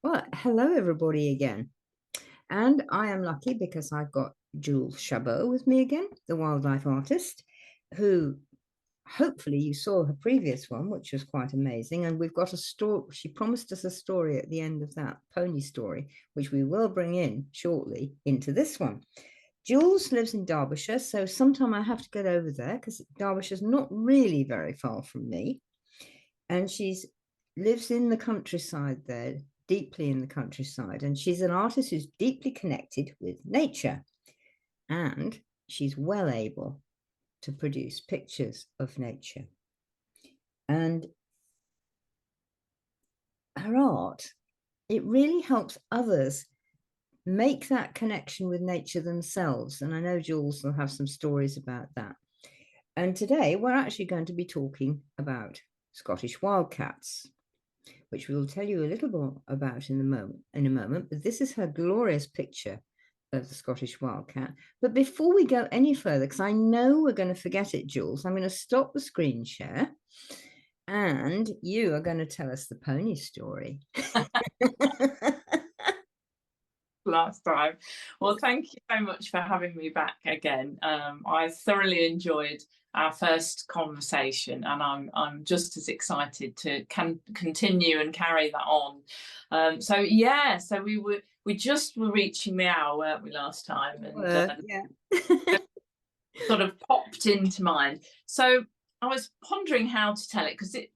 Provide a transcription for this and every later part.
Well, hello everybody again. And I am lucky because I've got Jules Chabeaux with me again, the wildlife artist, who hopefully you saw her previous one, which was quite amazing. And we've got a story. She promised us a story at the end of that pony story, which we will bring in shortly into this one. Jules lives in Derbyshire, so sometime I have to get over there because Derbyshire's not really very far from me. And she's lives in the countryside there, deeply in the countryside. And she's an artist who's deeply connected with nature. And she's well able to produce pictures of nature. And her art, it really helps others make that connection with nature themselves. And I know Jules will have some stories about that. And today we're actually going to be talking about Scottish wildcats, which we'll tell you a little more about in a moment. But this is her glorious picture of the Scottish wildcat. But before we go any further, because I know we're going to forget it, Jules, I'm going to stop the screen share and you are going to tell us the pony story. Last time. Well, thank you so much for having me back again. I thoroughly enjoyed our first conversation, and I'm just as excited to continue and carry that on. So we just were reaching the hour, weren't we, last time? And yeah. sort of popped into mind. So I was pondering how to tell it, because it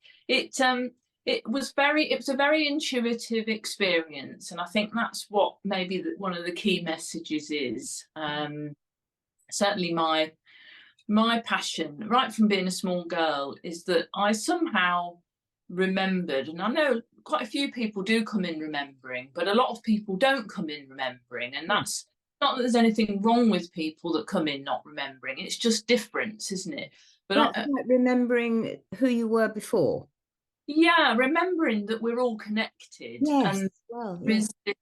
was a very intuitive experience, and I think that's what maybe one of the key messages is. Certainly my passion right from being a small girl is that I somehow remembered, and I know quite a few people do come in remembering, but a lot of people don't come in remembering, and that's not that there's anything wrong with people that come in not remembering. It's just difference, isn't it? But that's like remembering who you were before. Yeah, remembering that we're all connected. Yes, and well, there is this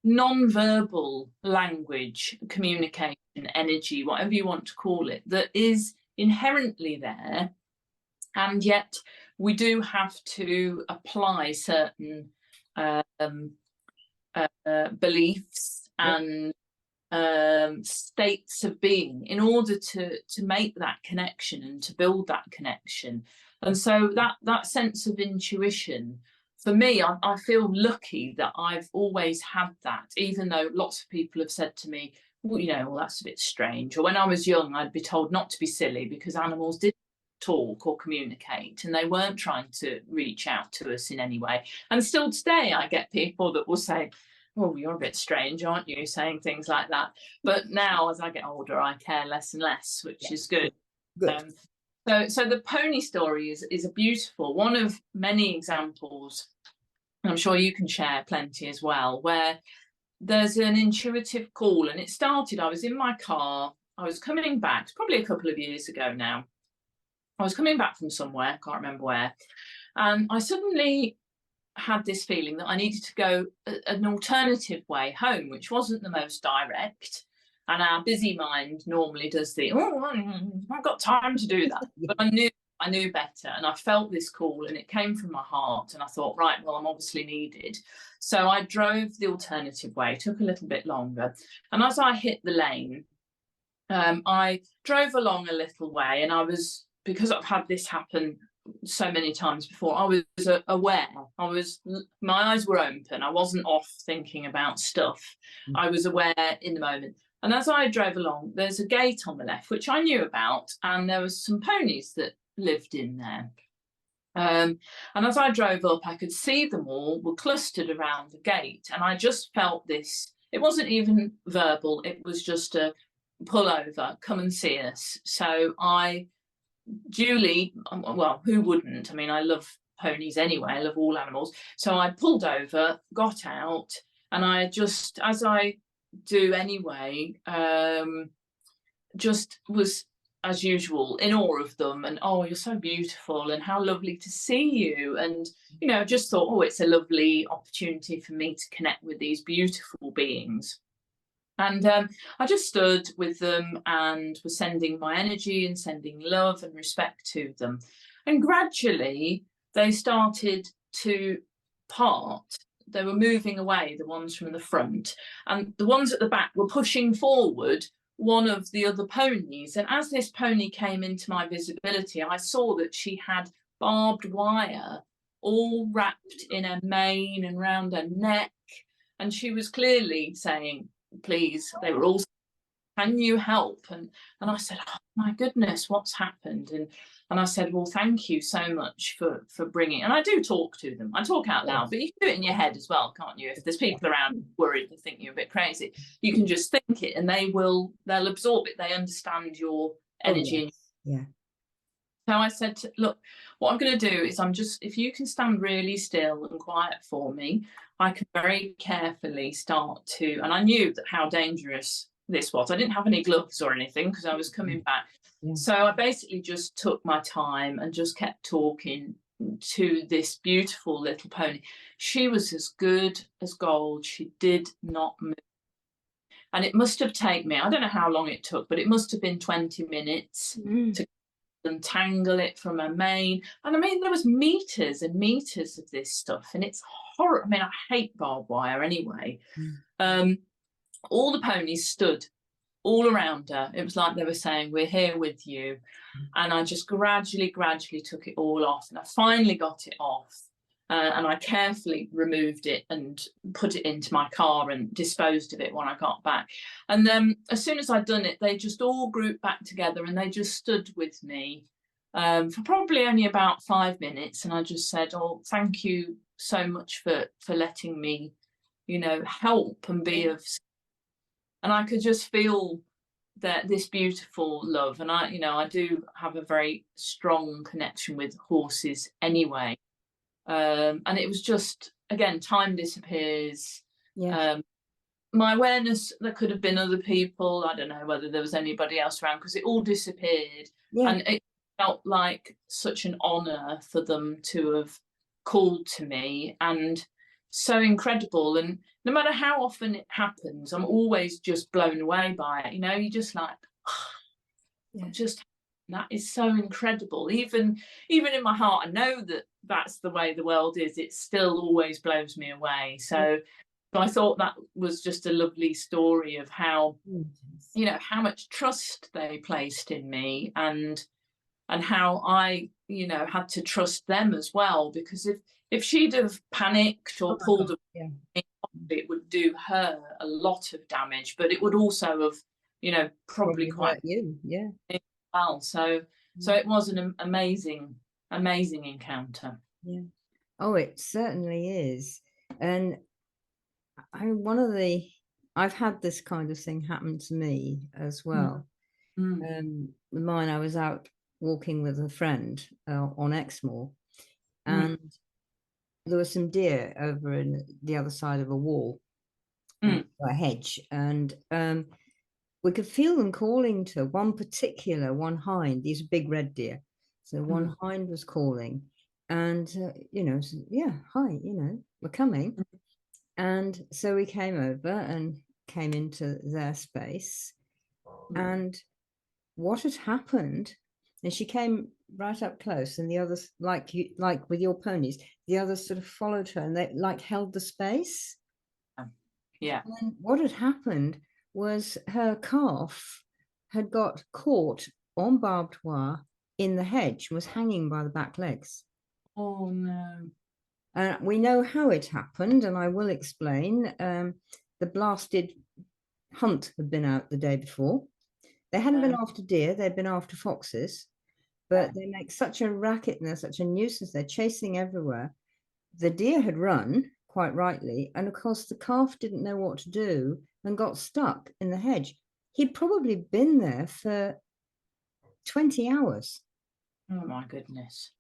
non-verbal language, communication, energy, whatever you want to call it, that is inherently there, and yet we do have to apply certain beliefs and states of being in order to make that connection and to build that connection. And so that sense of intuition, for me, I feel lucky that I've always had that, even though lots of people have said to me, well, that's a bit strange. Or when I was young, I'd be told not to be silly because animals didn't talk or communicate, and they weren't trying to reach out to us in any way. And still today, I get people that will say, oh, you're a bit strange, aren't you, saying things like that. But now, as I get older, I care less and less, which is good. So the pony story is a beautiful one of many examples, and I'm sure you can share plenty as well, where there's an intuitive call. And it started, I was in my car, I was coming back, probably a couple of years ago now. I was coming back from somewhere, can't remember where, and I suddenly had this feeling that I needed to go an alternative way home, which wasn't the most direct. And our busy mind normally does I've got time to do that. But I knew better, and I felt this call, and it came from my heart, and I thought, right, well, I'm obviously needed. So I drove the alternative way, took a little bit longer. And as I hit the lane, I drove along a little way, and because I've had this happen so many times before, I was aware. My eyes were open. I wasn't off thinking about stuff. I was aware in the moment. And as I drove along, there's a gate on the left, which I knew about, and there was some ponies that lived in there. And as I drove up, I could see them all were clustered around the gate, and I just felt this. It wasn't even verbal. It was just a pull over, come and see us. So Julie, well, who wouldn't? I mean, I love ponies anyway. I love all animals. So I pulled over, got out, and I just, as I do anyway, just was, as usual, in awe of them. And, oh, you're so beautiful, and how lovely to see you. And, just thought, oh, it's a lovely opportunity for me to connect with these beautiful beings. And I just stood with them and was sending my energy and sending love and respect to them. And gradually they started to part. they were moving away, the ones from the front, and the ones at the back were pushing forward one of the other ponies. And as this pony came into my visibility, I saw that she had barbed wire all wrapped in her mane and round her neck. And she was clearly saying, please, they were all, can you help? And I said, oh my goodness, what's happened? And I said, well, thank you so much for bringing, and I do talk to them. I talk out loud, but you can do it in your head as well, can't you? If there's people around worried and think you're a bit crazy, you can just think it and they'll absorb it. They understand your energy. Oh, yes. Yeah. So I said, look, what I'm going to do is if you can stand really still and quiet for me, I can very carefully start to, and I knew that how dangerous this was. I didn't have any gloves or anything because I was coming back. Yeah. So I basically just took my time and just kept talking to this beautiful little pony. She was as good as gold. She did not move. And it must have taken me, I don't know how long it took, but it must have been 20 minutes to untangle it from her mane. And I mean, there was meters and meters of this stuff, and it's horrible. I mean, I hate barbed wire anyway. All the ponies stood all around her. It was like they were saying, we're here with you. And I just gradually took it all off. And I finally got it off. And I carefully removed it and put it into my car and disposed of it when I got back. And then as soon as I'd done it, they just all grouped back together and they just stood with me for probably only about 5 minutes. And I just said, oh, thank you so much for letting me, help and be of. And I could just feel that this beautiful love. And I do have a very strong connection with horses anyway. And it was just, again, time disappears. Yeah. My awareness, there could have been other people. I don't know whether there was anybody else around because it all disappeared. Yeah. And it felt like such an honour for them to have called to me, and so incredible. And no matter how often it happens, I'm always just blown away by it. You're just like, just, that is so incredible. Even in my heart, I know that that's the way the world is. It still always blows me away. So I thought that was just a lovely story of how, how much trust they placed in me, and how I, had to trust them as well. Because if she'd have panicked or pulled away, it would do her a lot of damage, but it would also have, probably quite you. Well. So it was an amazing encounter. Yeah. Oh, it certainly is. And I've had this kind of thing happen to me as well. With mine, I was out walking with a friend on Exmoor, and there were some deer over in the other side of a wall, a hedge, and we could feel them calling to one hind. These big red deer. So one hind was calling, and hi, we're coming. And so we came over and came into their space, and what had happened, and she came right up close, and the others, like with your ponies, the others sort of followed her, and they held the space. Yeah. And what had happened was her calf had got caught on barbed wire in the hedge, was hanging by the back legs. Oh no. We know how it happened, and I will explain. The blasted hunt had been out the day before. They hadn't been after deer, they'd been after foxes, but they make such a racket and they're such a nuisance, they're chasing everywhere. The deer had run, quite rightly, and of course the calf didn't know what to do and got stuck in the hedge. He'd probably been there for 20 hours. Oh my goodness.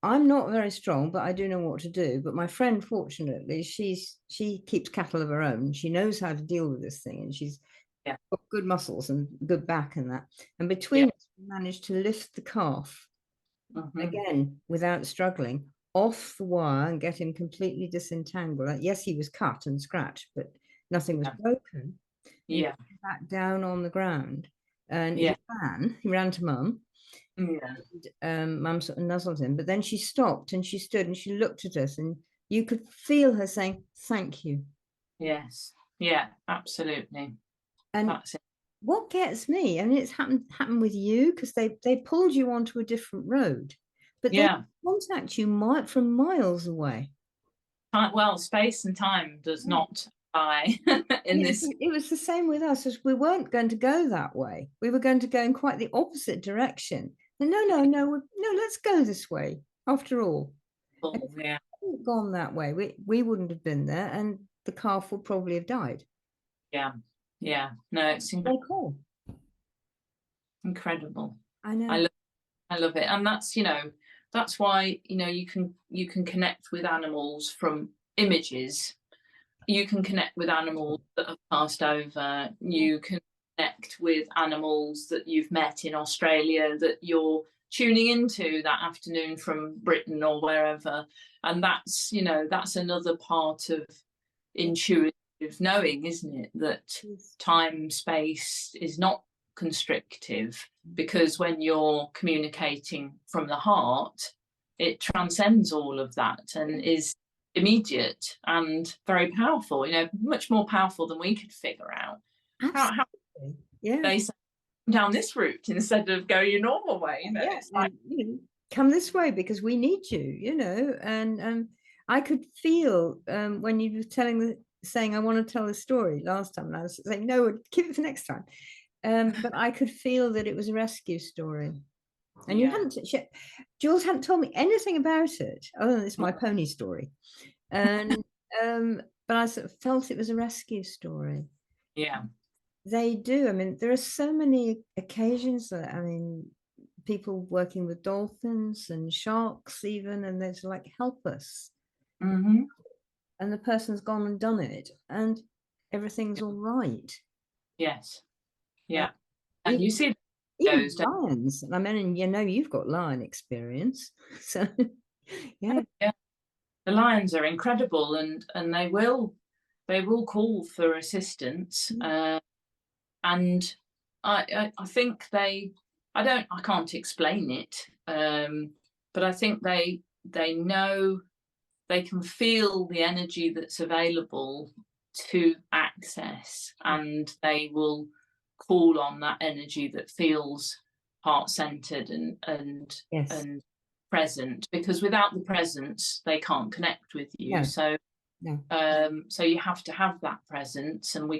I'm not very strong, but I do know what to do. But my friend, fortunately, she keeps cattle of her own. She knows how to deal with this thing, and she's got good muscles and good back and that. And between us, we managed to lift the calf again without struggling off the wire and get him completely disentangled. Yes, he was cut and scratched, but nothing was broken. Yeah. Back down on the ground, and he ran to Mum. Yeah. And Mum sort of nuzzled him, but then she stopped and she stood and she looked at us, and you could feel her saying, thank you. Yes. Yeah, absolutely. And That's it. what gets me, and it's happened with you, because they pulled you onto a different road, but they Yeah. contact you from miles away. Well, space and time does not apply in Yeah, this. it was the same with us, as we weren't going to go that way. We were going to go in quite the opposite direction. And no, let's go this way after all. And if Yeah. we hadn't gone that way, we wouldn't have been there, and the calf would probably have died. Yeah. Yeah. No, it's Very cool. incredible. I know. I love it. And that's, that's why, you can connect with animals from images. You can connect with animals that have passed over. You can connect with animals that you've met in Australia that you're tuning into that afternoon from Britain or wherever. And that's another part of intuitive knowing, isn't it? That time, space is not constrictive, because when you're communicating from the heart, it transcends all of that and is immediate and very powerful, much more powerful than we could figure out. How Yeah. they say down this route instead of go your normal way, Yeah. it's like, come this way because we need you, and I could feel when you were saying I want to tell a story last time, and I was saying, no, keep it for next time. But I could feel that it was a rescue story. And Jules hadn't told me anything about it other than it's my pony story. And but I sort of felt it was a rescue story. yeah. They do. I mean, there are so many occasions that, people working with dolphins and sharks even, and they're like, help us. Mm-hmm. And the person's gone and done it, and everything's all right. Yes. Yeah. And Even, you see even those. lions. I mean, you've got lion experience. So yeah. Yeah. The lions are incredible, and they will call for assistance. And I think I can't explain it, but I think they know, they can feel the energy that's available to access, and they will call on that energy that feels heart-centered and Yes. and present, because without the presence they can't connect with you. No. So No. so you have to have that presence, and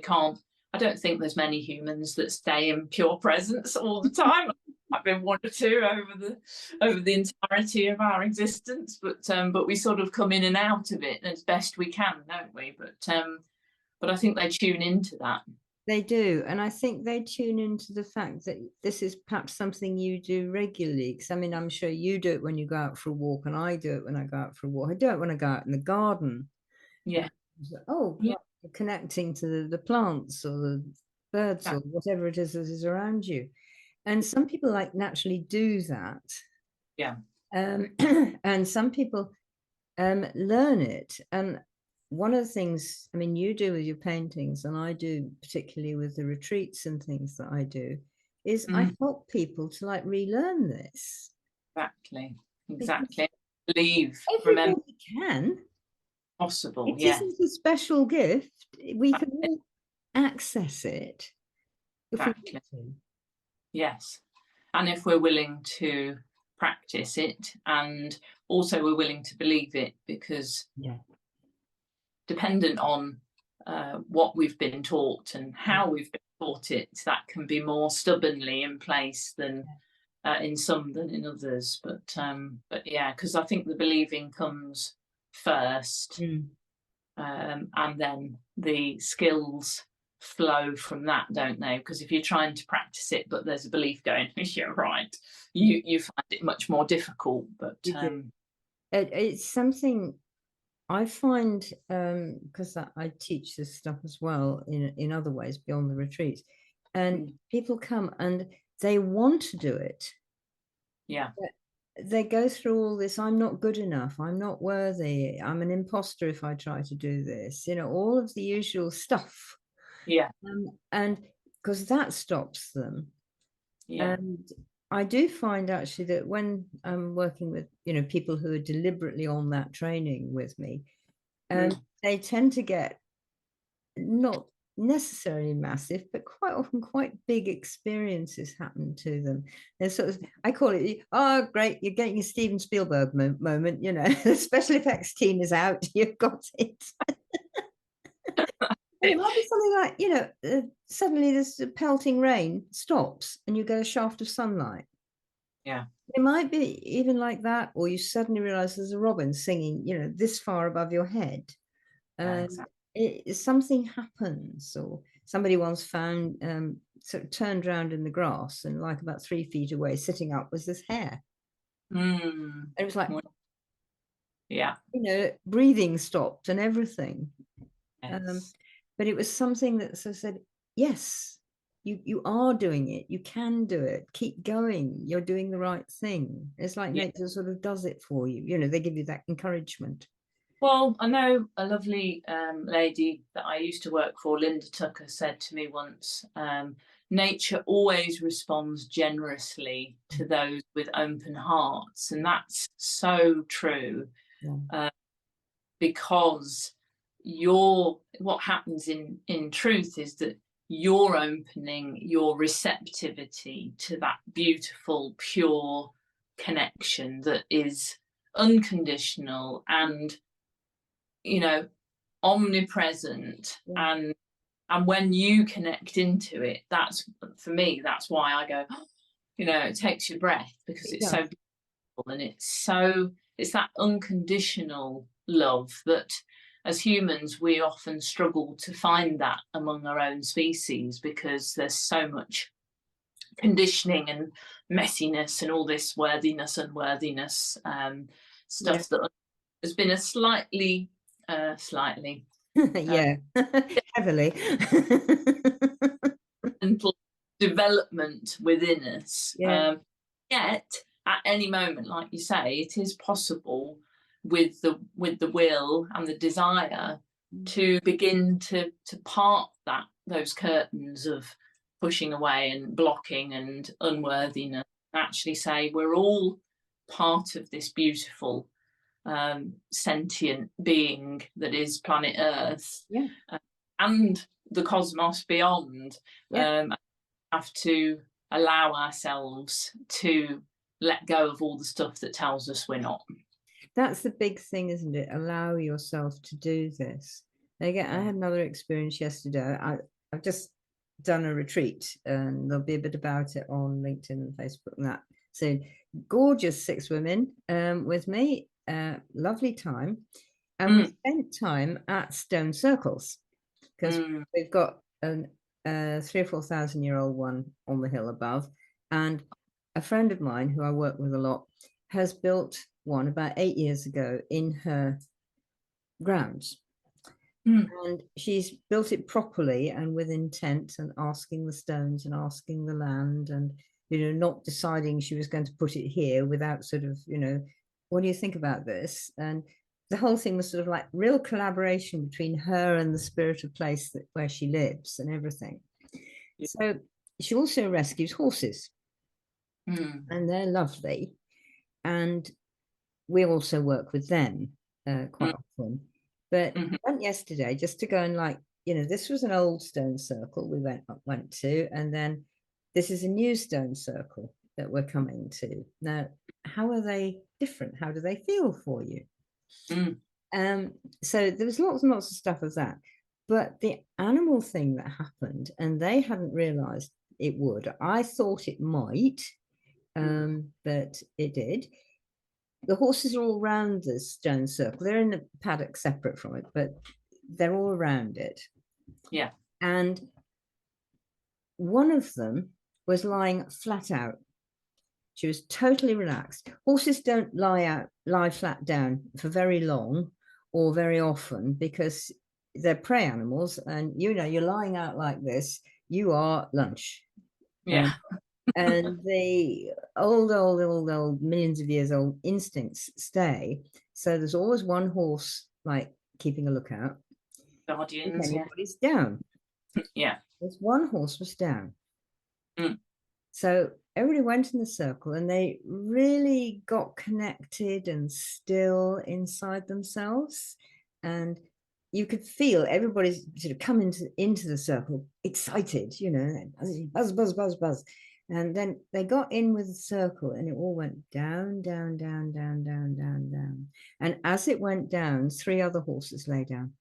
I don't think there's many humans that stay in pure presence all the time. I've been one or two over the entirety of our existence, but we sort of come in and out of it as best we can, don't we? But I think they tune into that. They do. And I think they tune into the fact that this is perhaps something you do regularly. Because I'm sure you do it when you go out for a walk, and I do it when I go out for a walk. I do it when I go out in the garden. Yeah. Oh, Yeah. right, connecting to the plants or the birds or whatever it is that is around you. And some people like naturally do that. Yeah. And some people learn it. And one of the things, you do with your paintings, and I do particularly with the retreats and things that I do, is I help people to like relearn this. Exactly. Believe, everybody remember. Can. Possible, It yeah. isn't a special gift. We can all access it if we want to. Yes. And if we're willing to practice it, and also we're willing to believe it, because dependent on what we've been taught and how we've been taught it, that can be more stubbornly in place than in some than in others. But yeah, because I think the believing comes first, and then the skills flow from that, don't they? Because if you're trying to practice it but there's a belief going, you're right, you find it much more difficult. But it's something I find, because I teach this stuff as well in other ways beyond the retreats, and people come and they want to do it. Yeah. They go through all this, I'm not good enough, I'm not worthy, I'm an imposter if I try to do this, all of the usual stuff. Yeah. And because that stops them. Yeah. And I do find actually that when I'm working with, people who are deliberately on that training with me, And they tend to get not necessarily massive, but quite often quite big experiences happen to them. There's sort of, I call it, oh, great, you're getting a Steven Spielberg moment, you know, the special effects team is out, you've got it. And it might be something like, you know, suddenly this pelting rain stops and you get a shaft of sunlight. Yeah. It might be even like that, or you suddenly realize there's a robin singing, you know, this far above your head. Yeah, And exactly. something happens, or somebody once found, sort of turned around in the grass, and like about 3 feet away, sitting up, was this hare. And it was like, Yeah. you know, breathing stopped and everything. Yes. But it was something that sort of said, yes, you are doing it, you can do it, keep going, you're doing the right thing. It's like Yeah. nature sort of does it for you, you know, they give you that encouragement. Well, I know a lovely lady that I used to work for, Linda Tucker, said to me once, nature always responds generously to those with open hearts. And that's so true, Yeah. because what happens in truth is that you're opening your receptivity to that beautiful, pure connection that is unconditional and, you know, omnipresent. Yeah. And when you connect into it, that's, for me, that's why I go, you know, it takes your breath, because It it's so does. beautiful, and it's that unconditional love that as humans we often struggle to find that among our own species, because there's so much conditioning and messiness and all this worthiness, unworthiness, Yeah. stuff that has been a slightly uh, Yeah. Heavily. mental development within us. Yeah. Yet, at any moment, like you say, it is possible, with the will and the desire, to begin to part those curtains of pushing away and blocking and unworthiness. Actually, say we're all part of this beautiful sentient being that is planet Earth, Yeah. and the cosmos beyond. Yeah. Have to allow ourselves to let go of all the stuff that tells us we're not. That's the big thing, isn't it? Allow yourself to do this. Again, I had another experience yesterday. I've just done a retreat, and there'll be a bit about it on LinkedIn and Facebook and that. So gorgeous 6 women with me, lovely time. And we spent time at stone circles, because we've got an 3 or 4,000-year-old one on the hill above, and a friend of mine who I work with a lot has built one about 8 years ago in her grounds. And she's built it properly and with intent, and asking the stones and asking the land, and, you know, not deciding she was going to put it here without sort of, you know, what do you think about this? And the whole thing was sort of like real collaboration between her and the spirit of place where she lives and everything. So she also rescues horses, and they're lovely. And we also work with them quite often. But went yesterday just to go and, like, you know, this was an old stone circle we went to, and then this is a new stone circle that we're coming to. Now, how are they different? How do they feel for you? So there was lots and lots of stuff of that. But the animal thing that happened, and they hadn't realized it would. I thought it might, but it did. The horses are all around the stone circle. They're in the paddock separate from it, but they're all around it. Yeah. And one of them was lying flat out. She was totally relaxed. Horses don't lie flat down for very long or very often, because they're prey animals, and, you know, you're lying out like this, you are lunch. Yeah. And the old, millions of years old instincts stay. So there's always one horse, like, keeping a lookout. If Guardians. Yeah. anybody's down, Yeah. there's one horse was down. So everybody went in the circle, and they really got connected and still inside themselves. and you could feel everybody's sort of come into the circle, excited, you know, buzz, buzz, buzz, buzz. And then they got in with the circle and it all went down, down, down, down, down, down, down. And as it went down, 3 other horses lay down.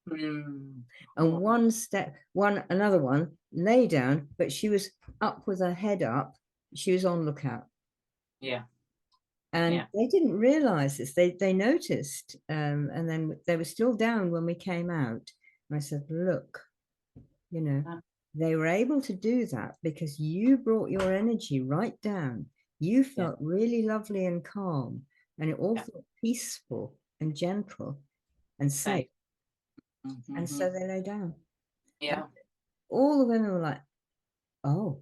Mm. And another one lay down, but she was up with her head up. She was on lookout. Yeah. And Yeah. they didn't realize this. They noticed, and then they were still down when we came out. And I said, look, you know, they were able to do that because you brought your energy right down. You felt really lovely and calm, and it all felt peaceful and gentle and safe. And so they lay down. Yeah. And all the women were like, oh.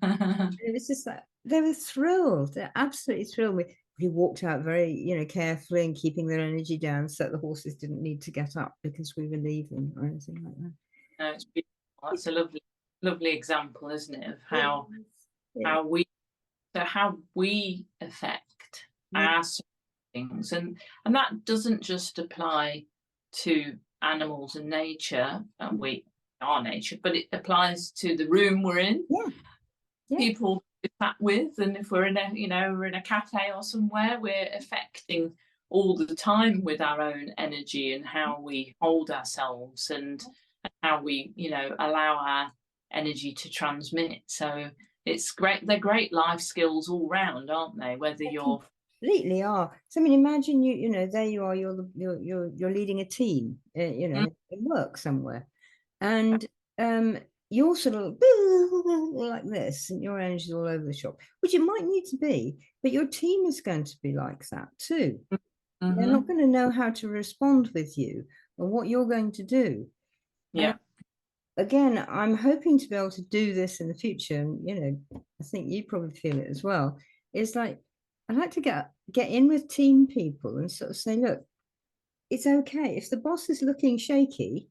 And it was just like, they were thrilled. They're absolutely thrilled. We walked out very, you know, carefully and keeping their energy down so the horses didn't need to get up because we were leaving or anything like that. No, it's beautiful. That's a lovely example, isn't it, of how we affect our surroundings, and that doesn't just apply to animals and nature, and our nature, but it applies to the room we're in. People we're sat with, and if we're in a cafe or somewhere, we're affecting all the time with our own energy and how we hold ourselves and how we, you know, allow our energy to transmit. So it's great. They're great life skills all round, aren't they? Whether you're completely are. So I mean, imagine you know, there you are, you're leading a team, you know, in work somewhere, and you're sort of like this, and your energy's all over the shop, which it might need to be, but your team is going to be like that too. They're not going to know how to respond with you or what you're going to do. Yeah. Again, I'm hoping to be able to do this in the future, and you know, I think you probably feel it as well. It's like I'd like to get in with team people and sort of say, look, it's okay if the boss is looking shaky.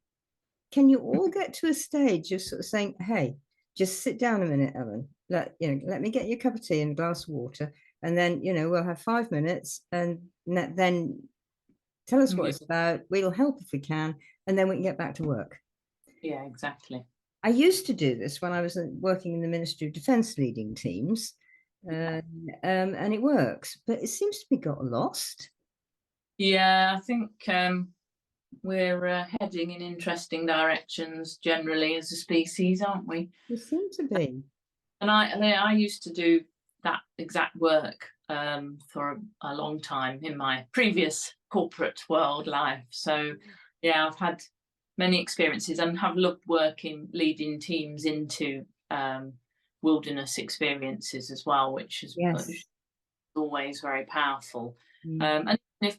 Can you all get to a stage of sort of saying, hey, just sit down a minute, Ellen. Let me get you a cup of tea and a glass of water, and then you know we'll have 5 minutes, and then tell us what it's about. We'll help if we can, and then we can get back to work. Yeah, exactly. I used to do this when I was working in the Ministry of Defence leading teams, and it works, but it seems to be got lost. Yeah, I think we're heading in interesting directions generally as a species, aren't we? We seem to be. And I used to do that exact work for a long time in my previous corporate world life. So yeah, I've had many experiences and have loved leading teams into wilderness experiences as well, which is always very powerful. And if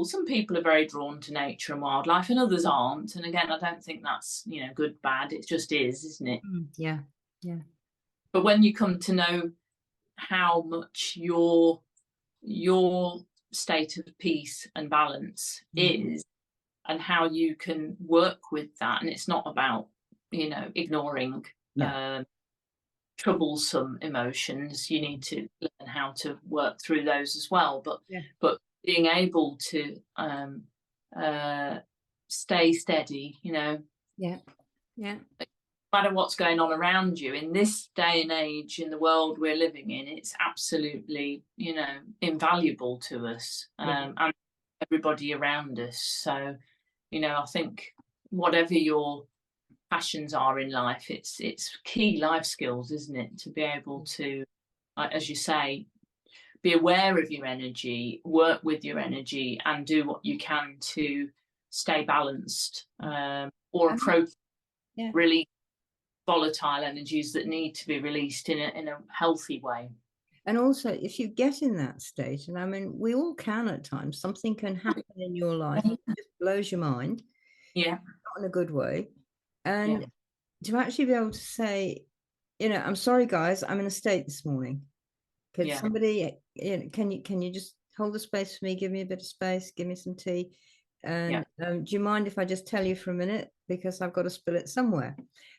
some people are very drawn to nature and wildlife and others aren't, and again, I don't think that's, you know, good, bad, it just is, isn't it? Yeah. But when you come to know how much your state of peace and balance is, and how you can work with that, and it's not about, you know, ignoring troublesome emotions. You need to learn how to work through those as well, but being able to stay steady, you know, no matter what's going on around you in this day and age, in the world we're living in, it's absolutely, you know, invaluable to us and everybody around us. So, you know, I think whatever your passions are in life, it's key life skills, isn't it, to be able to, as you say, be aware of your energy, work with your energy, and do what you can to stay balanced or approach really volatile energies that need to be released in a healthy way. And also, if you get in that state, and I mean, we all can at times, something can happen in your life that just blows your mind. Yeah. Not in a good way. And to actually be able to say, you know, I'm sorry, guys, I'm in a state this morning. Could somebody, you know, can you just hold the space for me? Give me a bit of space, give me some tea. And do you mind if I just tell you for a minute? Because I've got to spill it somewhere.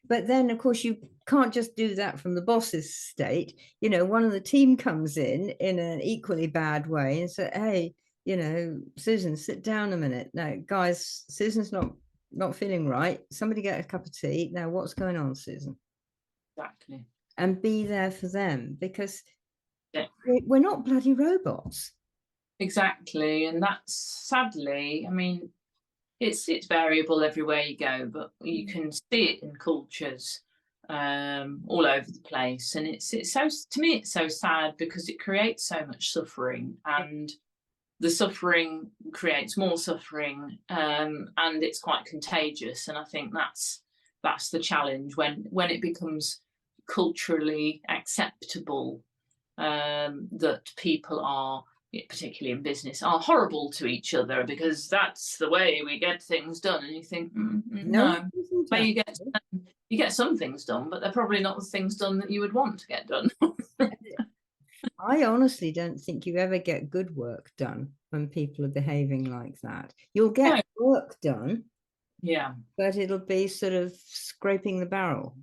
But then, of course, you can't just do that from the boss's state. You know, one of the team comes in an equally bad way and say, hey, you know, Susan, sit down a minute. No, guys, Susan's not feeling right. Somebody get a cup of tea. Now, what's going on, Susan? Exactly. And be there for them, because Yeah. we're not bloody robots. Exactly. And that's, sadly, I mean, it's variable everywhere you go, but you can see it in cultures all over the place. And it's so, to me, it's so sad because it creates so much suffering, and the suffering creates more suffering, and it's quite contagious. And I think that's the challenge when it becomes culturally acceptable, that people are, particularly in business, are horrible to each other because that's the way we get things done. And you think, no, where you get some things done, but they're probably not the things done that you would want to get done. I honestly don't think you ever get good work done when people are behaving like that. You'll get work done, Yeah, but it'll be sort of scraping the barrel.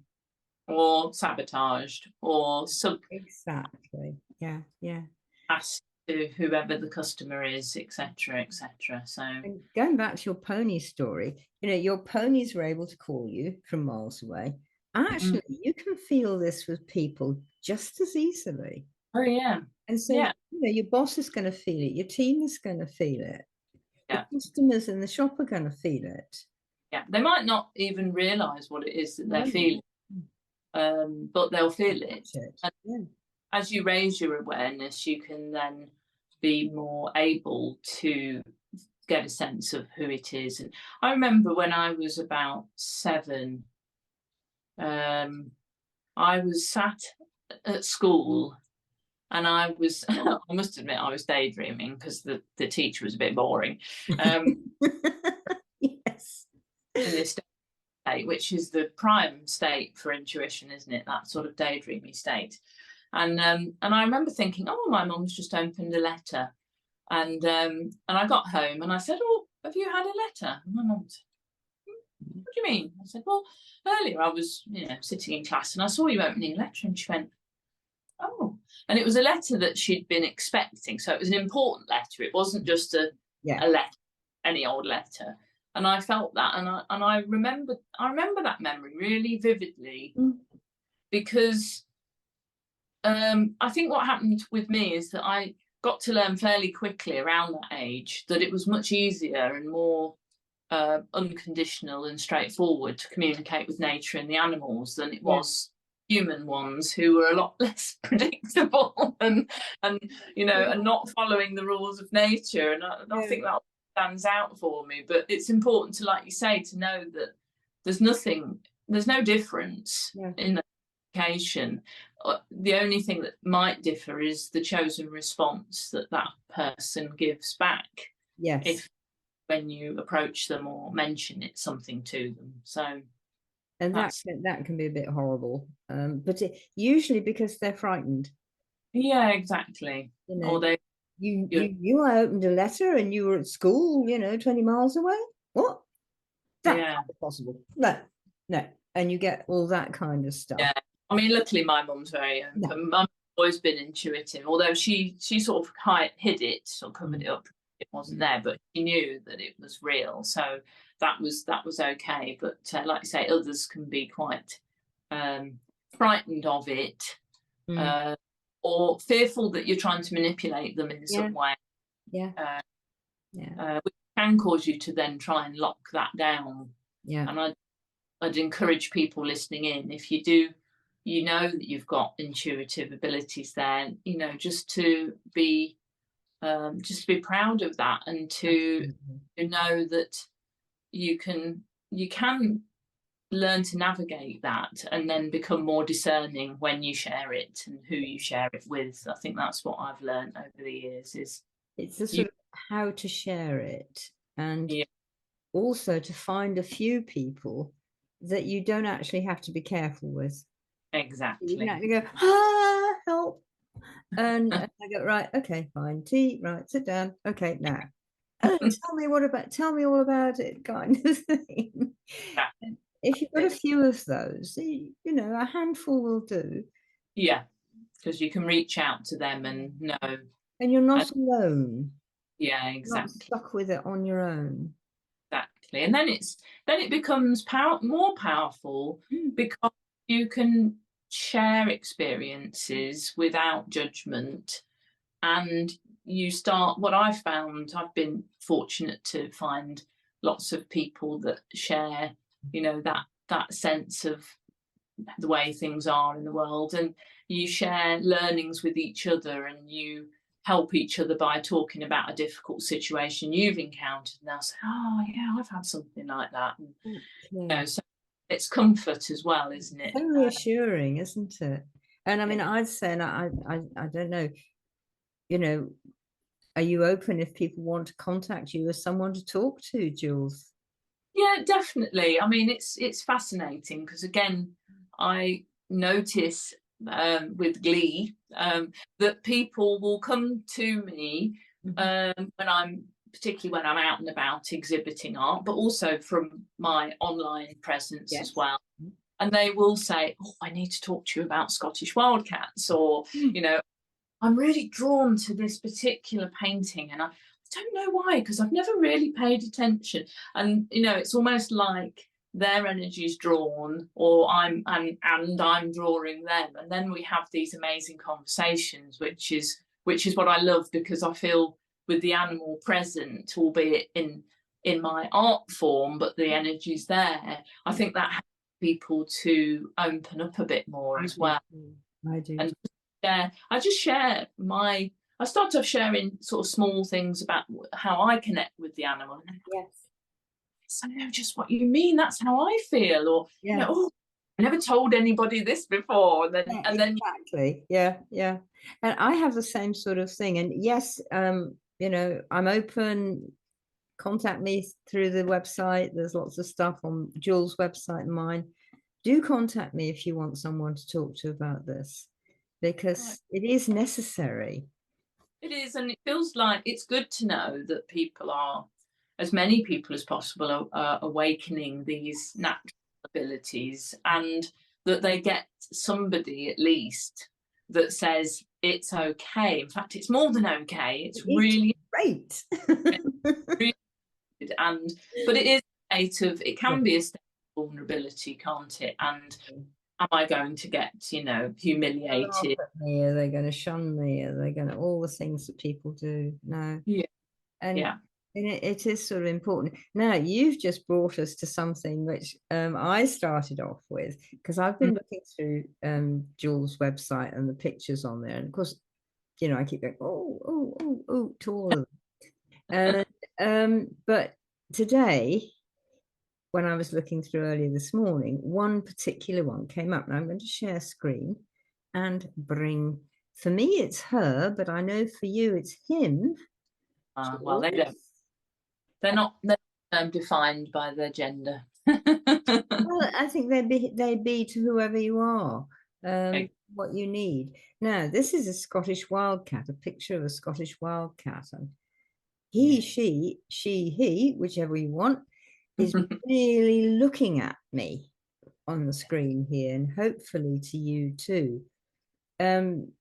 or sabotaged, or Exactly. Yeah, yeah. asked to whoever the customer is, etc., etc. So, And going back to your pony story, you know, your ponies were able to call you from miles away. Actually, you can feel this with people just as easily. oh yeah, And so, yeah, you know, your boss is going to feel it, your team is going to feel it, yeah, the customers in the shop are going to feel it. yeah. They might not even realise what it is that they're feeling, but they'll feel it. And as you raise your awareness, you can then be more able to get a sense of who it is. And I remember when I was about 7, I was sat at school, and I was, I must admit, I was daydreaming because the teacher was a bit boring. Yes. In this state, which is the prime state for intuition, isn't it? That sort of daydreamy state. And I remember thinking, oh, my mum's just opened a letter. And I got home and I said, oh, have you had a letter? And my mum said, what do you mean? I said, well, earlier I was, sitting in class and I saw you opening a letter. And she went, oh. And it was a letter that she'd been expecting. So it was an important letter. It wasn't just a letter, any old letter. And I felt that, and I remember that memory really vividly, because I think what happened with me is that I got to learn fairly quickly around that age that it was much easier and more unconditional and straightforward to communicate with nature and the animals than it was human ones, who were a lot less predictable and not following the rules of nature. And I think that stands out for me. But it's important to, like you say, to know that there's no difference in the communication. The only thing that might differ is the chosen response that person gives back. Yes. If when you approach them or mention something to them. So, and that can be a bit horrible, but usually because they're frightened. Yeah, exactly. Or they, you opened a letter and you were at school, 20 miles away. What? That's not possible. No. And you get all that kind of stuff. Yeah. I mean, luckily my mum's very open. Mum's always been intuitive, although she sort of hid it or covered it up. It wasn't there, but she knew that it was real. So that was okay. But like you say, others can be quite frightened of it, or fearful that you're trying to manipulate them in some way. Which can cause you to then try and lock that down. And I'd encourage people listening in, if you do, that you've got intuitive abilities there, just to be proud of that, and to know that you can learn to navigate that, and then become more discerning when you share it and who you share it with. I think that's what I've learned over the years. It's the sort of how to share it, and also to find a few people that you don't actually have to be careful with. Exactly. You can actually go, help. And I go, right, okay, fine, tea, right, sit down, okay, now tell me all about it, kind of thing. If you've got a few of those, a handful will do. Yeah, because you can reach out to them and know. And you're not alone. Yeah, Not exactly. stuck with it on your own. Exactly. And then it becomes more powerful Mm. because you can share experiences without judgment, and you start, what I found, I've been fortunate to find lots of people that share, that sense of the way things are in the world, and you share learnings with each other, and you help each other by talking about a difficult situation you've encountered, and they'll say, oh yeah, I've had something like that. And Exactly. so it's comfort as well, isn't it? So reassuring, isn't it? And I mean, Yeah. I'd say, and I don't know, you know, are you open if people want to contact you as someone to talk to, Jules? Yeah, definitely. I mean, it's fascinating because, again, I notice, with glee, that people will come to me, Mhm. particularly when I'm out and about exhibiting art, but also from my online presence as Yes. well. And they will say, "Oh, I need to talk to you about Scottish wildcats," or, Mm. you know, I'm really drawn to this particular painting, and I don't know why, because I've never really paid attention. And it's almost like their energy is drawn, or I'm drawing them, and then we have these amazing conversations, which is what I love, because I feel with the animal present, albeit in my art form, but the energy's there. I think that helps people to open up a bit more I as do well. too. I do And too. yeah, I start off sharing sort of small things about how I connect with the animal. And then, Yes. I know just what you mean. That's how I feel. Or, Yes. oh, I never told anybody this before. And then, Yeah, and then, exactly. Yeah, yeah. And I have the same sort of thing. And yes, I'm open. Contact me through the website. There's lots of stuff on Jules' website and mine. Do contact me if you want someone to talk to about this, right, because it is necessary. it is. And it feels like it's good to know that people are, as many people as possible, are awakening these natural abilities, and that they get somebody at least that says it's okay. In fact, it's more than okay. It's It's really, great. really good. But it is a state of, it Yeah. can be a state of vulnerability, can't it? And am I going to get, Laugh humiliated? at me? Are they going to shun me? Are they going to all the things that people do? No. Yeah, And, yeah. it is sort of important. Now, you've just brought us to something which I started off with, because I've Mm. been looking through Jules' website and the pictures on there. And of course, I keep going, oh, oh, oh, oh, to all of them. But today, when I was looking through earlier this morning, one particular one came up, and I'm going to share screen and bring, for me, it's her, but I know for you, it's him. Well, they don't. Jules. They're not defined by their gender. Well, I think they be to whoever you are, Okay. what you need. Now, this is a Scottish wildcat, a picture of a Scottish wildcat, and he, Yeah. he, whichever you want, is really looking at me on the screen here, and hopefully to you too. Um,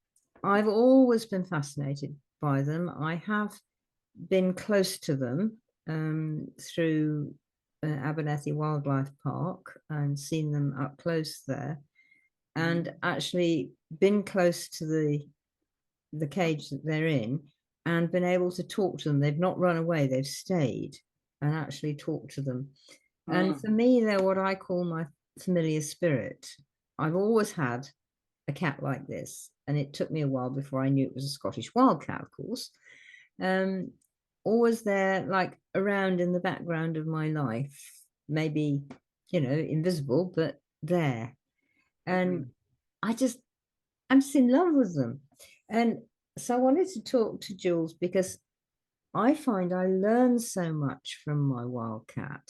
I've always been fascinated by them. I have been close to them through Abernethy Wildlife Park and seen them up close there, and actually been close to the cage that they're in and been able to talk to them. They've not run away, they've stayed and actually talked to them. And Mm. for me, they're what I call my familiar spirit. I've always had a cat like this, and it took me a while before I knew it was a Scottish wildcat, of course. Um, Always there, like around in the background of my life, maybe, invisible, but there. And Mm. I just, I'm just in love with them. And so I wanted to talk to Jules because I find I learn so much from my wildcat.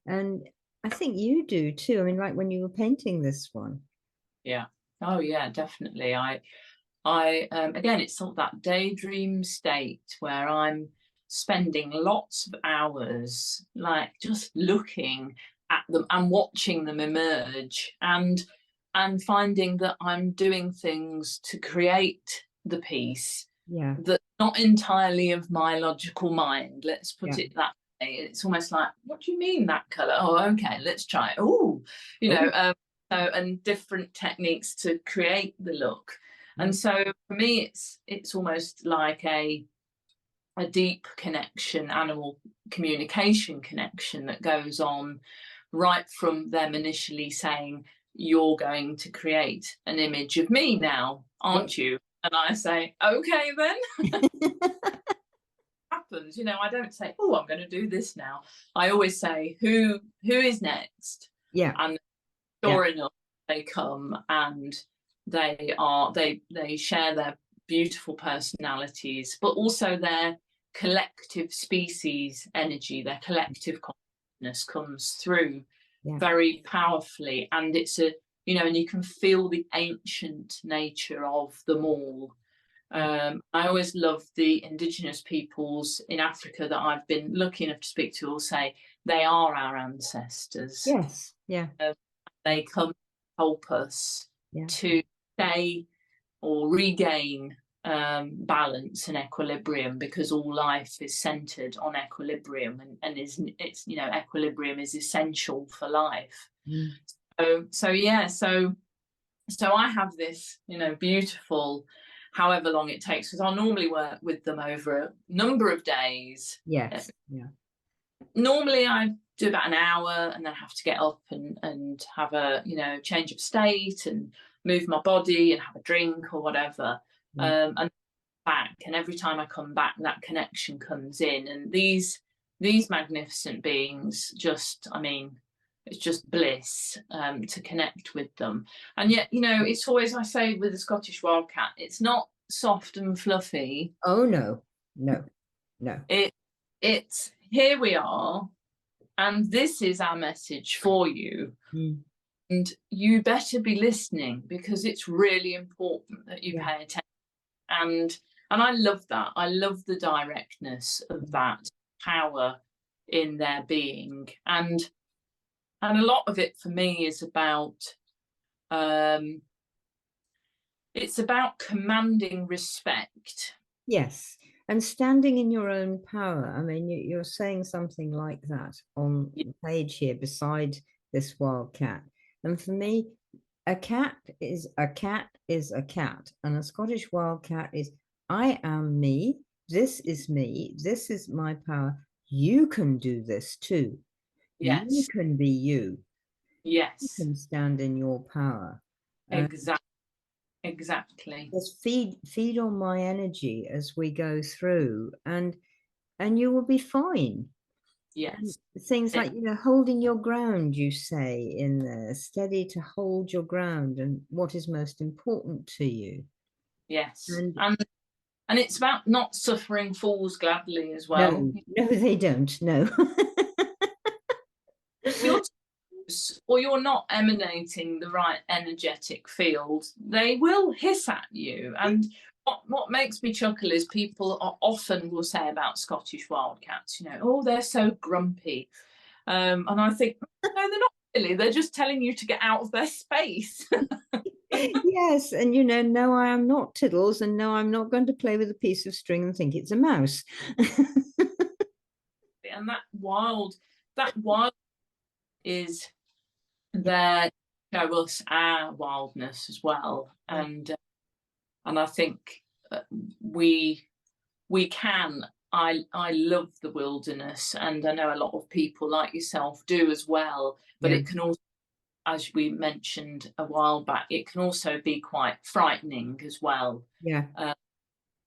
And I think you do too. I mean, like when you were painting this one. Yeah. Oh, yeah, definitely. I again, it's sort of that daydream state where I'm spending lots of hours, like, just looking at them and watching them emerge, and finding that I'm doing things to create the piece, Yeah. that's not entirely of my logical mind. Let's put Yeah. it that way. It's almost like, what do you mean that color? Oh, okay, let's try it. Oh, you know, Oh. and different techniques to create the look. And so for me, it's almost like a deep connection, animal communication connection that goes on right from them initially saying, you're going to create an image of me now, Yeah. aren't you? And I say, okay, then. Happens, you know, I don't say, oh, I'm going to do this now. I always say, who is next? Yeah. And Yeah. sure enough, they come, and they share their beautiful personalities, but also their collective species energy, their collective consciousness comes through Yeah. very powerfully. And it's a, you know, and you can feel the ancient nature of them all. I always love the indigenous peoples in Africa that I've been lucky enough to speak to will say they are our ancestors. Yes. Yeah. They come to help us Yeah. to stay or regain balance and equilibrium, because all life is centered on equilibrium, and it's, you know, equilibrium is essential for life. Mm. So yeah, so I have this, you know, beautiful, however long it takes, because I'll normally work with them over a number of days. Yes. Yeah. Normally I do about an hour, and then I have to get up and have a, you know, change of state and move my body and have a drink or whatever. Yeah. And back, and every time I come back, that connection comes in, and these magnificent beings, just, I mean, it's just bliss to connect with them. And yet, you know, it's always, I say with the Scottish wildcat, it's not soft and fluffy. Oh no. No. No. It's here we are, and this is our message for you. Mm. And you better be listening, because it's really important that you Yeah. pay attention. And I love that. I love the directness of that power in their being. And a lot of it for me is about it's about commanding respect. Yes. And standing in your own power. I mean, you're saying something like that on the page here beside this wildcat. And for me, a cat is a cat is a cat. And a Scottish wildcat is, I am me. This is me. This is my power. You can do this too. You Yes, can be you. You yes, can stand in your power. exactly. Just feed on my energy as we go through, and you will be fine. And Yes, things eh, like, you know, holding your ground, you say in there, steady to hold your ground and what is most important to you. yes. And And it's about not suffering fools gladly as well. no, no, they don't. No. You're or you're not emanating the right energetic field, they will hiss at you. And what makes me chuckle is people are often will say about Scottish wildcats, you know, oh, they're so grumpy. And I think, no, they're not really. They're just telling you to get out of their space. Yes, and you know, no, I am not Tiddles, and no, I'm not going to play with a piece of string and think it's a mouse. And that wild is there, show us our wildness as well. Yeah. And I think we can. I love the wilderness, and I know a lot of people like yourself do as well. But Yeah. it can also, as we mentioned a while back, it can also be quite frightening as well. Yeah.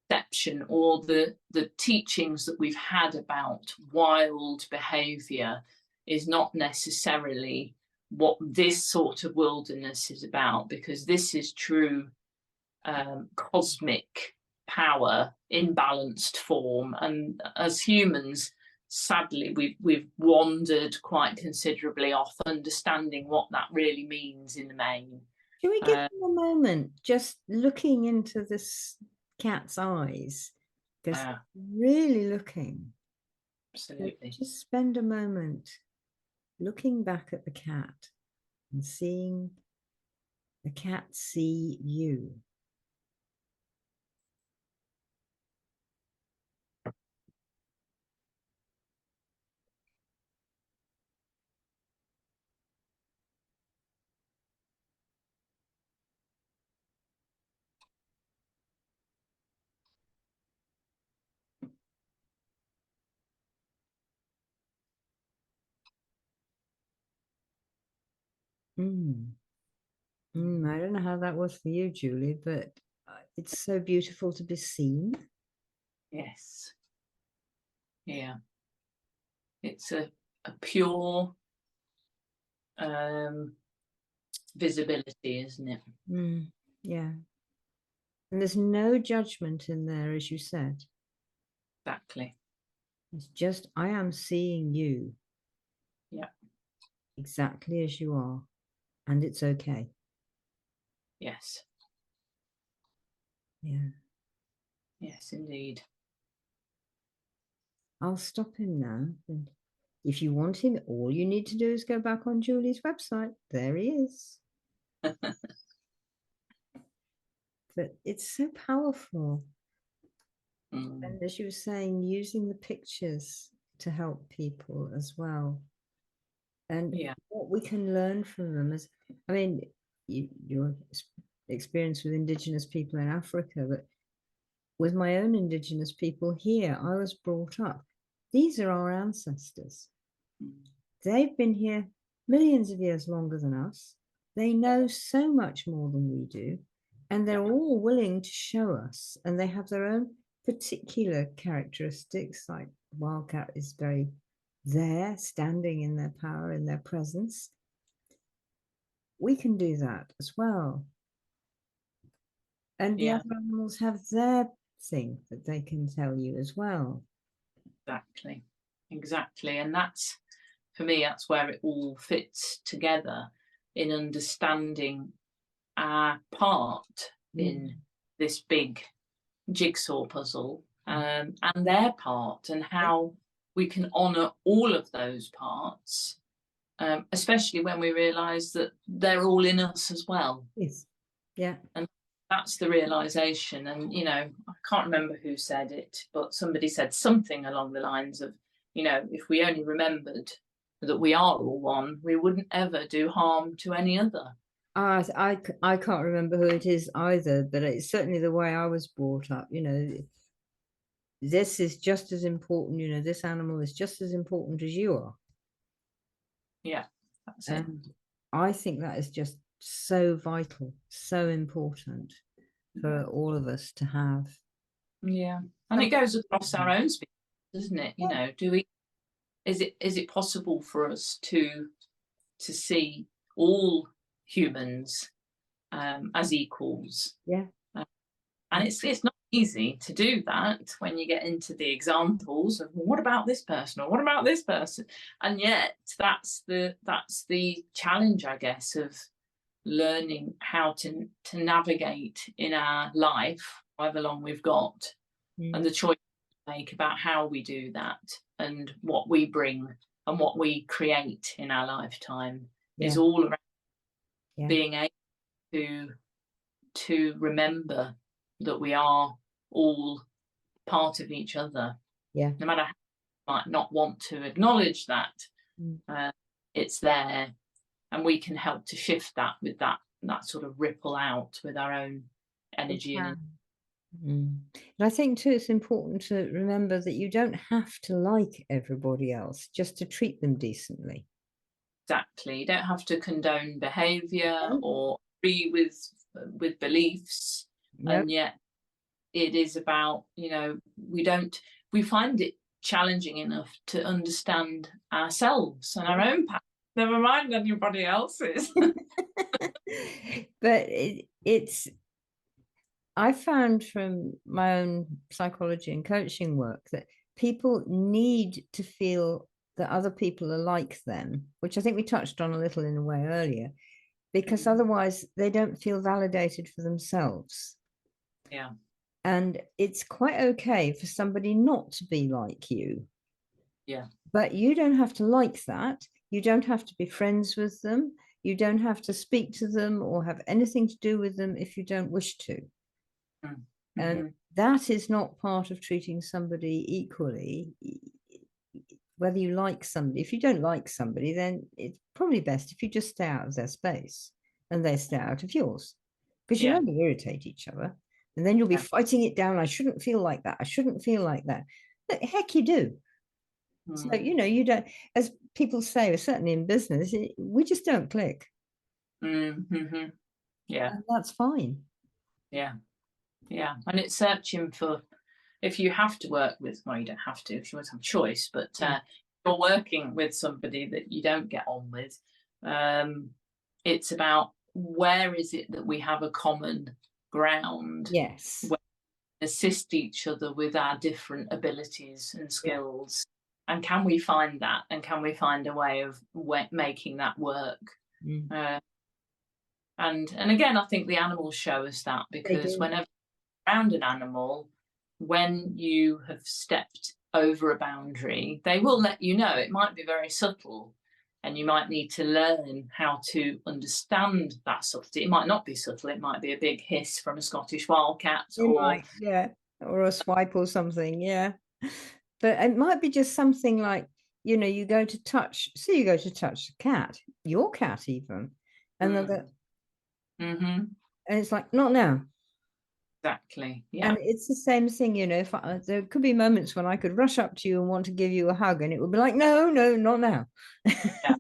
Perception, or the teachings that we've had about wild behaviour is not necessarily what this sort of wilderness is about, because this is true cosmic power in balanced form. And as humans, sadly, we've wandered quite considerably off understanding what that really means in the main. Can we give them a moment just looking into this cat's eyes? Because really looking. Absolutely. Just spend a moment looking back at the cat and seeing the cat see you. I don't know how that was for you, Julie, but it's so beautiful to be seen. Yes. Yeah. It's a pure visibility, isn't it? Yeah. And there's no judgment in there, as you said. Exactly. It's just, I am seeing you Yeah. exactly as you are, and it's okay. Yes. Yeah. Yes, indeed. I'll stop him now. And if you want him, all you need to do is go back on Julie's website. There he is. But it's so powerful. And as you were saying, using the pictures to help people as well. And Yeah. what we can learn from them is, I mean, your experience with Indigenous people in Africa, but with my own Indigenous people here, I was brought up. These are our ancestors. They've been here millions of years longer than us. They know so much more than we do, and they're all willing to show us, and they have their own particular characteristics. Like wildcat is very there, standing in their power, in their presence. We can do that as well. And the Yeah. other animals have their thing that they can tell you as well. Exactly. Exactly. And that's, for me, that's where it all fits together, in understanding our part in this big jigsaw puzzle, and their part, and how we can honour all of those parts, especially when we realise that they're all in us as well. Yes. Yeah. And that's the realisation. And, you know, I can't remember who said it, but somebody said something along the lines of, you know, if we only remembered that we are all one, we wouldn't ever do harm to any other. I can't remember who it is either, but it's certainly the way I was brought up. You know, this is just as important. You know, this animal is just as important as you are. Yeah, that's it. And I think that is just so vital, so important for all of us to have. Yeah, and it goes across our own species, doesn't it? You know, is it possible for us to see all humans as equals? Yeah. And it's not easy to do that when you get into the examples of, well, what about this person, or what about this person? And yet that's the challenge, I guess, of learning how to navigate in our life, however long we've got, and the choice we make about how we do that, and what we bring and what we create in our lifetime is all around being able to remember that we are all part of each other. Yeah. No matter how you might not want to acknowledge that, it's there, and we can help to shift that with that sort of ripple out with our own energy. And I think too, it's important to remember that you don't have to like everybody else just to treat them decently. Exactly. You don't have to condone behaviour or agree with beliefs. And yet it is about, you know, we find it challenging enough to understand ourselves and our own path, never mind anybody else's. But I found from my own psychology and coaching work that people need to feel that other people are like them, which I think we touched on a little in a way earlier, because otherwise they don't feel validated for themselves. Yeah. And it's quite okay for somebody not to be like you. Yeah. But you don't have to like that. You don't have to be friends with them. You don't have to speak to them or have anything to do with them if you don't wish to. And that is not part of treating somebody equally. Whether you like somebody, if you don't like somebody, then it's probably best if you just stay out of their space and they stay out of yours, because you'll only irritate each other, and then you'll be fighting it down. I shouldn't feel like that. I shouldn't feel like that. But heck, you do. So, you know, you don't, as people say, certainly in business, we just don't click. Mm-hmm. Yeah, And that's fine. yeah, yeah. And it's searching for, if you have to work with, well, you don't have to if you want to have choice, but Mm. you're working with somebody that you don't get on with, it's about where is it that we have a common ground, Yes. where we assist each other with our different abilities and Yeah. skills, and can we find that, and can we find a way of making that work? Mm. uh, and again, I think the animals show us that, They because do. whenever around an animal, when you have stepped over a boundary, they will let you know. It might be very subtle, and you might need to learn how to understand that subtlety. It might not be subtle, it might be a big hiss from a Scottish wildcat, They or might, yeah. Or a swipe or something, yeah. But it might be just something like, you go to touch, say you go to touch the cat, your cat even, and they'll go, mm-hmm, and it's like, not now. exactly, yeah, And it's the same thing, if there could be moments when I could rush up to you and want to give you a hug, and it would be like, no, no, not now. yeah,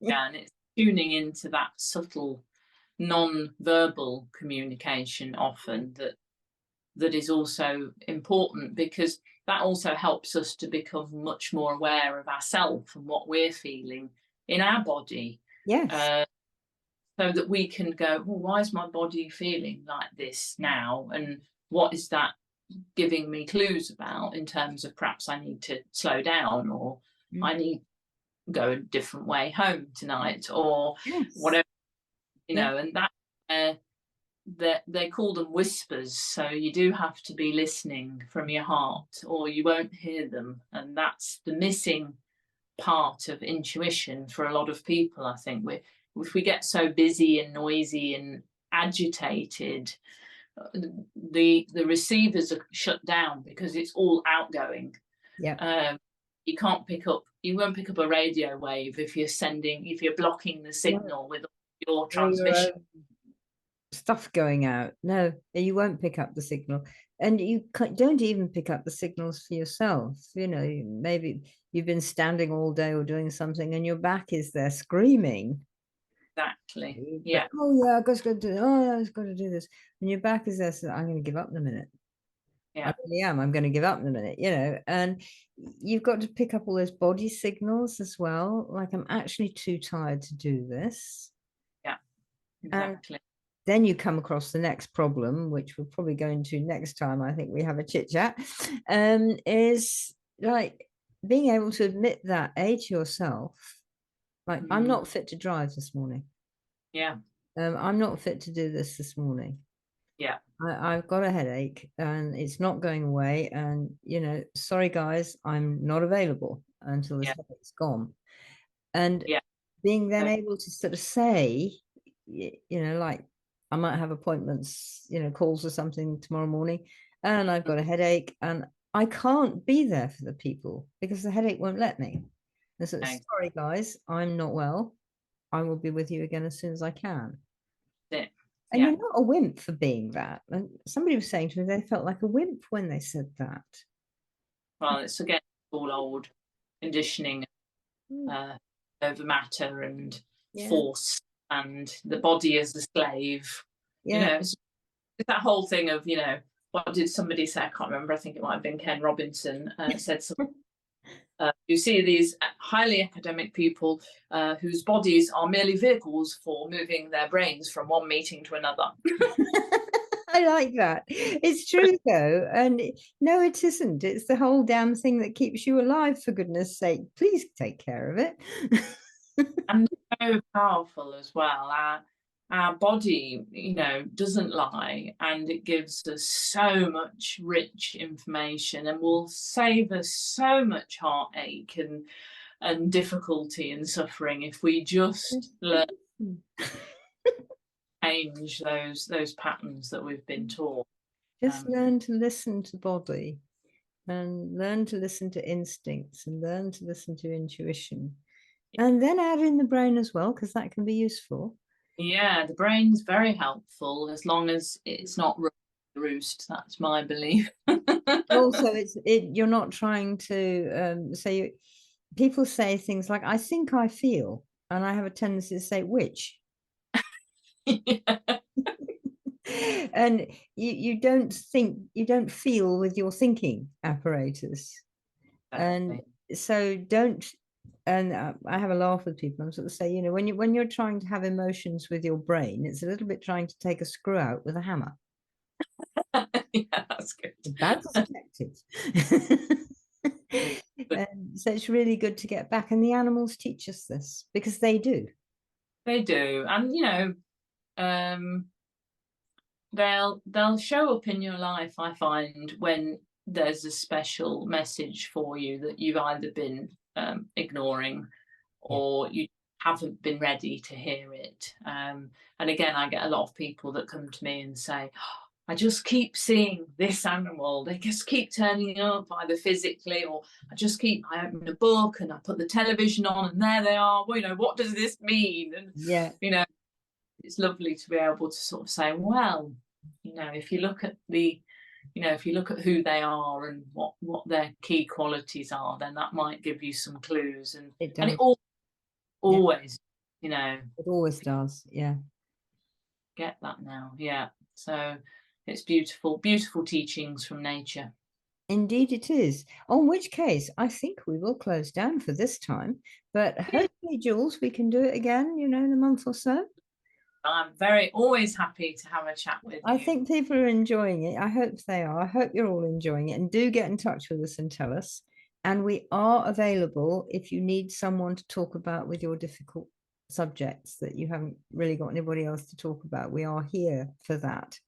yeah. And it's tuning into that subtle non-verbal communication often that is also important, because that also helps us to become much more aware of ourselves and what we're feeling in our body, Yes. uh, so that we can go, well, why is my body feeling like this now, and what is that giving me clues about, in terms of perhaps I need to slow down, or Mm. I need to go a different way home tonight, or Yes. whatever, Yeah. and that, uh, that they call them whispers, so you do have to be listening from your heart, or you won't hear them. And that's the missing part of intuition for a lot of people. I think if we get so busy and noisy and agitated, the receivers are shut down because it's all outgoing. Yeah. um, you won't pick up a radio wave if you're blocking the No. signal with your Or your transmission. stuff going out. No, you won't pick up the signal. And you don't even pick up the signals for yourself. Maybe you've been standing all day or doing something and your back is there screaming. Exactly, But yeah, oh yeah, I've got to do. Oh, I've got to do this, and your back is there. So I'm going to give up in a minute. I yeah, really am. I'm going to give up in a minute. And you've got to pick up all those body signals as well. Like, I'm actually too tired to do this. yeah, And exactly. then you come across the next problem, which we'll probably go into next time. I think we have a chit chat, is like being able to admit that to yourself, like, I'm Mm, not fit to drive this morning. yeah, I'm not fit to do this morning. yeah, I've got a headache and it's not going away. And, sorry guys, I'm not available until this yeah, headache's gone. And yeah, being then so, able to sort of say, like, I might have appointments, calls or something tomorrow morning, and I've got a headache and I can't be there for the people because the headache won't let me. And so, okay, sorry guys, I'm not well. I will be with you again as soon as I can. it, And yeah. you're not a wimp for being that. And somebody was saying to me they felt like a wimp when they said that. Well, it's again all old conditioning, Mm. uh, over matter and Yeah, force, and the body as a slave. yeah. It's that whole thing of, what did somebody say? I can't remember. I think it might have been Ken Robinson, said something. You see these highly academic people, whose bodies are merely vehicles for moving their brains from one meeting to another. I like that. It's true though. And no, it isn't. It's the whole damn thing that keeps you alive, for goodness sake. Please take care of it. And so powerful as well. Our body, doesn't lie, and it gives us so much rich information, and will save us so much heartache and difficulty and suffering if we just learn to change those patterns that we've been taught. Just Um, learn to listen to body and learn to listen to instincts and learn to listen to intuition. And then add in the brain as well, because that can be useful. yeah, the brain's very helpful as long as it's not roost. That's my belief. Also, you're not trying to say, people say things like, I think I feel, and I have a tendency to say which. Yeah. And you don't think, you don't feel with your thinking apparatus. And so don't, and I have a laugh with people. I'm sort of say, you know, when you're trying to have emotions with your brain, it's a little bit trying to take a screw out with a hammer. Yeah, that's good. The bad's detected. And so it's really good to get back. And the animals teach us this because they do. They do. And you know, they'll show up in your life, I find, when there's a special message for you that you've either been ignoring or you haven't been ready to hear it. And again, I get a lot of people that come to me and say, "Oh, I just keep seeing this animal. They just keep turning up either physically, or I open a book and I put the television on and there they are. Well, you know, what does this mean?" And, you know, it's lovely to be able to sort of say, well, you know, if you look at who they are and what their key qualities are, then that might give you some clues. And It and does. it always, you know, It always does. Yeah. get that now. Yeah. So it's beautiful, beautiful teachings from nature. Indeed it is. On which case, I think we will close down for this time. But hopefully, Jules, we can do it again, you know, in a month or so. I'm always happy to have a chat with I you. think people are enjoying it. I hope they are. I hope you're all enjoying it. And do get in touch with us and tell us. And we are available if you need someone to talk about with your difficult subjects that you haven't really got anybody else to talk about. We are here for that.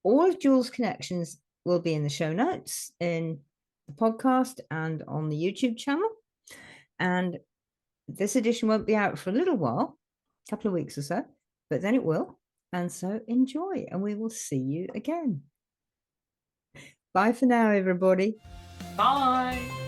All of Jules' connections will be in the show notes, in the podcast, and on the YouTube channel. And this edition won't be out for a little while, a couple of weeks or so, but then it will. And so enjoy, and we will see you again. Bye for now, everybody. Bye.